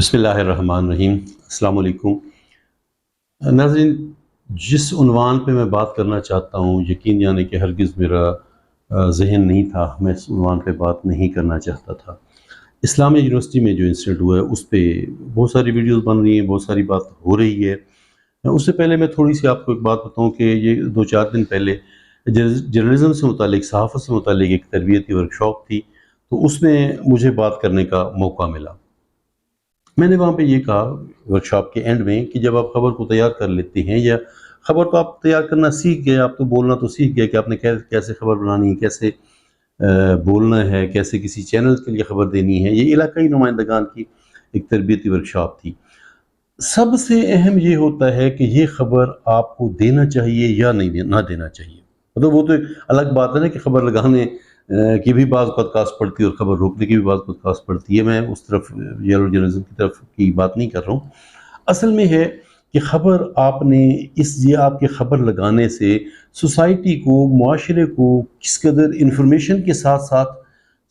बिस्मिल्लाहिर्रहमानिर्रहीम। अस्सलाम वालेकुम नाज़रीन, जिस उन्वान पे मैं बात करना चाहता हूँ, यकीन जाने कि हरगिज़ मेरा ज़हन नहीं था, मैं इस उन्वान पे बात नहीं करना चाहता था। इस्लामिया यूनिवर्सिटी में जो इंसिडेंट हुआ है उस पे बहुत सारी वीडियोज़ बन रही हैं, बहुत सारी बात हो रही है। उससे पहले मैं थोड़ी-सी आपको एक बात बताऊँ कि ये 2-4 दिन पहले जर्नलिज़्म से मुतालिक, सहाफ़त से मुतालिक एक तरबियती वर्कशॉप थी, तो उसमें मुझे बात करने का मौका मिला। मैंने वहाँ पे ये कहा वर्कशॉप के एंड में कि जब आप खबर को तैयार कर लेते हैं, या खबर तो आप तैयार करना सीख गए, आप तो बोलना तो सीख गए कि आपने कैसे खबर बनानी है, कैसे बोलना है, कैसे किसी चैनल के लिए खबर देनी है। ये इलाकाई नुमाइंदगान की एक तरबियती वर्कशॉप थी। सबसे अहम ये होता है कि ये खबर आपको देना चाहिए या ना देना चाहिए। मतलब वो तो एक अलग बात है ना कि खबर लगाने की भी बाज़ पॉडकास्ट पड़ती है और खबर रोकने की भी बाज़ पॉडकास्ट पड़ती है। मैं उस तरफ येलो जर्नलिज्म की तरफ की बात नहीं कर रहा हूँ। असल में है कि खबर आपने ये आपके खबर लगाने से सोसाइटी को, मुआशरे को किस कदर इंफॉर्मेशन के साथ साथ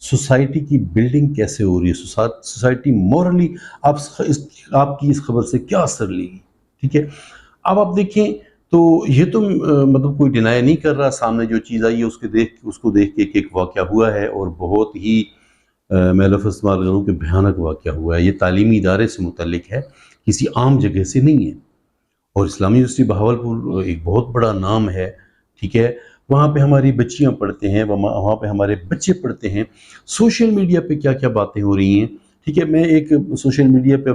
सोसाइटी की बिल्डिंग कैसे हो रही है, सोसाइटी मॉरली आपकी इस खबर से क्या असर लेगी। ठीक है, अब आप देखें तो ये तो मतलब कोई डिनाई नहीं कर रहा, सामने जो चीज़ आई है उसको देख के एक वाक़या हुआ है और बहुत ही मैं लफ़्ज़ इस्तेमाल करूँ कि भयानक वाक़या हुआ है। ये तालीमी इदारे से मुतल्लिक है, किसी आम जगह से नहीं है। और इस्लामी यूनिवर्सिटी बहावलपुर एक बहुत बड़ा नाम है, ठीक है? वहाँ पे हमारी बच्चियाँ पढ़ते हैं, वहाँ पे हमारे बच्चे पढ़ते हैं। सोशल मीडिया पे क्या-क्या बातें हो रही हैं, ठीक है? मैं एक सोशल मीडिया पे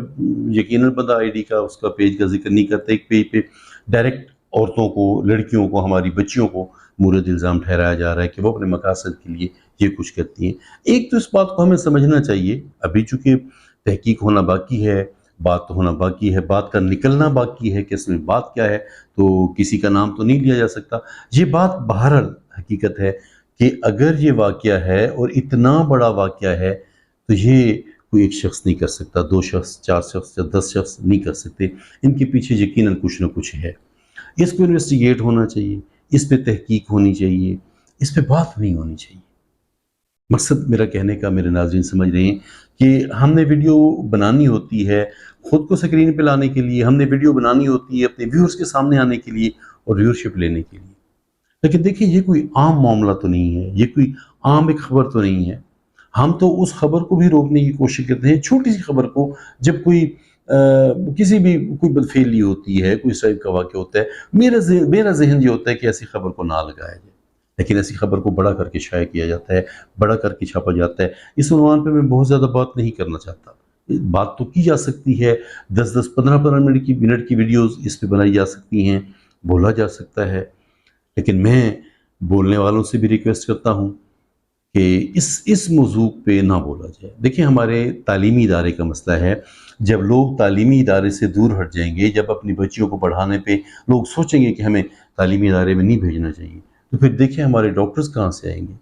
यकीनन बंदा आईडी का, उसका पेज का ज़िक्र नहीं करता। एक पेज पे डायरेक्ट औरतों को, लड़कियों को, हमारी बच्चियों को मुर्द इल्ज़ाम ठहराया जा रहा है कि वो अपने मकासद के लिए ये कुछ करती हैं। एक तो इस बात को हमें समझना चाहिए, अभी चूँकि तहकीक होना बाकी है, बात तो होना बाकी है, बात का निकलना बाकी है कि इसमें बात क्या है, तो किसी का नाम तो नहीं लिया जा सकता। ये बात बहरहाल हकीकत है कि अगर ये वाक़या है और इतना बड़ा वाक़या है, तो ये कोई एक शख्स नहीं कर सकता, 2 शख्स, 4 शख्स या 10 शख्स नहीं कर सकते। इनके पीछे यकीनन कुछ न कुछ है। इसको इन्वेस्टिगेट होना चाहिए, इस पे तहकीक होनी चाहिए, इस पे बात नहीं होनी चाहिए। मकसद मेरा कहने का, मेरे नाज़रीन समझ रहे हैं कि हमने वीडियो बनानी होती है ख़ुद को स्क्रीन पे लाने के लिए, हमने वीडियो बनानी होती है अपने व्यूअर्स के सामने आने के लिए और व्यूअरशिप लेने के लिए। लेकिन देखिए, ये कोई आम मामला तो नहीं है, ये कोई आम एक खबर तो नहीं है। हम तो उस खबर को भी रोकने की कोशिश करते हैं, छोटी-सी खबर को, जब किसी भी कोई बदफेली होती है, कोई इस टाइप का वाक़या होता है, मेरा ज़हन ये होता है कि ऐसी खबर को ना लगाया जाए। लेकिन ऐसी खबर को बड़ा करके शाया किया जाता है, बड़ा करके छापा जाता है। इस उन्वान पे मैं बहुत ज़्यादा बात नहीं करना चाहता। बात तो की जा सकती है, 10-10, 15-15 मिनट की वीडियोज़ इस पे बनाई जा सकती हैं, बोला जा सकता है। लेकिन मैं बोलने वालों से भी रिक्वेस्ट करता हूँ कि इस मौज़ू पे ना बोला जाए। देखिए, हमारे तालीमी इदारे का मसला है। जब लोग तालीमी इदारे से दूर हट जाएँगे, जब अपनी बच्चियों को पढ़ाने पे लोग सोचेंगे कि हमें तालीमी इदारे में नहीं भेजना चाहिए, तो फिर देखिए हमारे डॉक्टर्स कहाँ से आएँगे?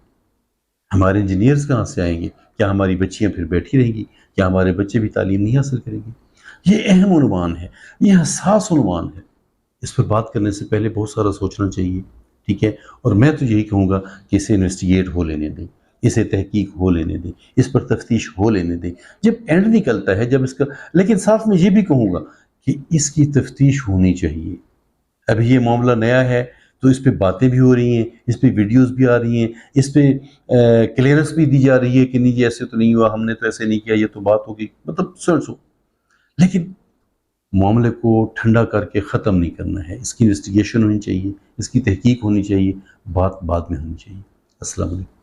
हमारे इंजीनियर्स कहाँ से आएँगे? क्या हमारी बच्चियाँ फिर बैठी रहेंगी? क्या हमारे बच्चे भी तालीम नहीं हासिल करेंगे? ये अहम उन्वान है, ये हसास उन्वान है। इस पर बात करने से पहले बहुत सारा सोचना चाहिए, ठीक है? और मैं तो यही कहूँगा कि इसे इन्वेस्टिगेट हो लेने दें, इसे तहकीक हो लेने दें, इस पर तफ्तीश हो लेने दें। जब एंड निकलता है, जब इसका, लेकिन साथ में ये भी कहूँगा कि इसकी तफ्तीश होनी चाहिए। अभी ये मामला नया है, तो इस पे बातें भी हो रही हैं, इस पे वीडियोज़ भी आ रही हैं, इस पे क्लीयरेंस भी दी जा रही है कि नहीं जी, ऐसे तो नहीं हुआ, हमने तो ऐसे नहीं किया, ये तो बात होगी, मतलब सो एंड सो। लेकिन मामले को ठंडा करके ख़त्म नहीं करना है, इसकी इन्वेस्टिगेशन होनी चाहिए, इसकी तहकीक होनी चाहिए, बात बाद में होनी चाहिए। अस्सलाम वालेकुम।